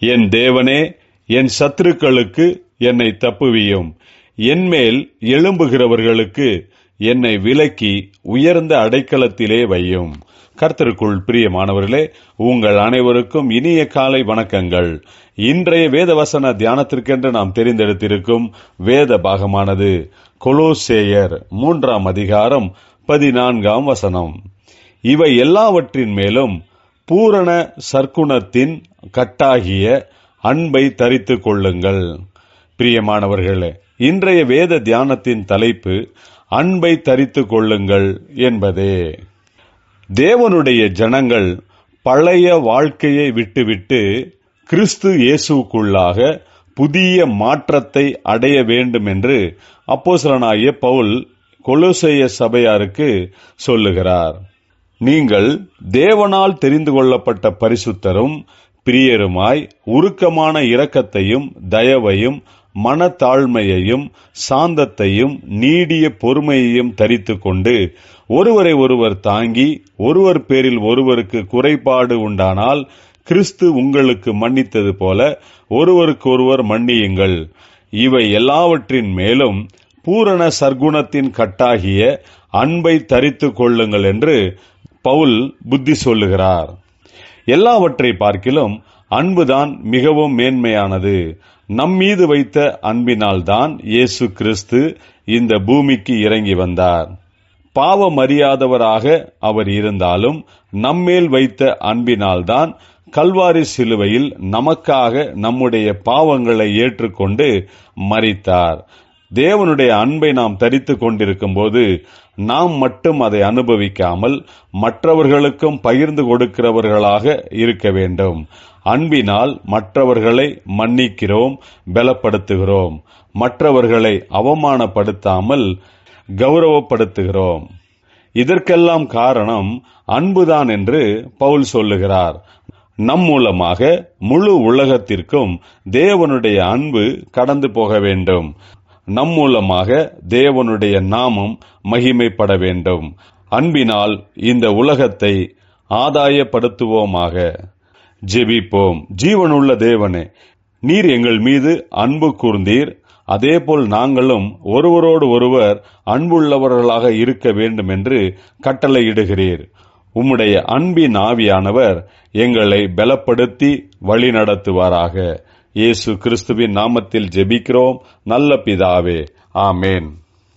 என் தேவனே, என் சத்துருக்களுக்கு என்னை தப்புவியும். என்மேல் எழும்புகிறவர்களுக்கு என்னை விலக்கி உயர்ந்த அடைக்கலத்திலே வையும். கர்த்தருக்குள் பிரியமானவர்களே, உங்கள் அனைவருக்கும் இனிய காலை வணக்கங்கள். இன்றைய வேதவசன தியானத்திற்கென்று நாம் தெரிந்தெடுத்திருக்கும் வேத பாகமானது கொலோசேயர் 3 அதிகாரம் 14 வசனம். இவை எல்லாவற்றின் மேலும் பூரண சற்குணத்தின் கட்டாகிய அன்பை தரித்துக் கொள்ளுங்கள். பிரியமானவர்களே, இன்றைய வேத தியானத்தின் தலைப்பு அன்பை தரித்துக் கொள்ளுங்கள் என்பதே. தேவனுடைய ஜனங்கள் பழைய வாழ்க்கையை விட்டுவிட்டு கிறிஸ்து இயேசுக்குள்ளாக புதிய மாற்றத்தை அடைய வேண்டும் என்று அப்போஸ்தலனாகிய பவுல் கொலோசேய சபையாருக்கு சொல்லுகிறார். நீங்கள் தேவனால் தெரிந்து கொள்ளப்பட்ட பரிசுத்தரும் பிரியருமாய் உருக்கமான இரக்கத்தையும் தயவையும் மனத்தாழ்மையையும் சாந்தத்தையும் நீடிய பொறுமையையும் தரித்துக் கொண்டு ஒருவரை ஒருவர் தாங்கி ஒருவர் பேரில் ஒருவருக்கு குறைபாடு உண்டானால் கிறிஸ்து உங்களுக்கு மன்னித்தது போல ஒருவருக்கொருவர் மன்னியுங்கள். இவை எல்லாவற்றின் மேலும் பூரண சற்குணத்தின் கட்டாகிய அன்பை தரித்துக் கொள்ளுங்கள் என்று பவுல் புத்தி சொல்லுகிறார். எல்லாவற்றை பார்க்கிலும் அன்புதான் மிகவும் மேன்மையானது. நம்மீது வைத்த அன்பினால்தான் இயேசு கிறிஸ்து இந்த பூமிக்கு இறங்கி வந்தார். பாவமறியாதவராக அவர் இருந்தாலும் நம்மேல் வைத்த அன்பினால்தான் கல்வாரி சிலுவையில் நமக்காக நம்முடைய பாவங்களை ஏற்றுக்கொண்டு மரித்தார். தேவனுடைய அன்பை நாம் தரித்துக் கொண்டிருக்கும் போது நாம் மட்டும் அதை அனுபவிக்காமல் மற்றவர்களுக்கும் பகிர்ந்து கொடுக்கிறவர்களாக இருக்க வேண்டும். அன்பினால் மற்றவர்களை மன்னிக்கிறோம், பலப்படுத்துகிறோம். மற்றவர்களை அவமானப்படுத்தாமல் கௌரவப்படுத்துகிறோம். இதற்கெல்லாம் காரணம் அன்புதான் என்று பவுல் சொல்லுகிறார். நம் மூலமாக முழு உலகத்திற்கும் தேவனுடைய அன்பு கடந்து போக வேண்டும். நம் மூலமாக தேவனுடைய நாமம் மகிமைப்பட வேண்டும். அன்பினால் இந்த உலகத்தை ஆதாயப்படுத்துவோமாக. ஜெபிப்போம். ஜீவனுள்ள தேவனே, நீர் எங்கள் மீது அன்பு கூர்ந்தீர். அதேபோல் நாங்களும் ஒருவரோடு ஒருவர் அன்புள்ளவர்களாக இருக்க வேண்டும் என்று கட்டளையிடுகிறீர். உம்முடைய அன்பின் ஆவியானவர் எங்களை பலப்படுத்தி வழி நடத்துவாராக. இயேசு கிறிஸ்துவின் நாமத்தில் ஜெபிக்கிறோம் நல்ல பிதாவே. ஆமேன்.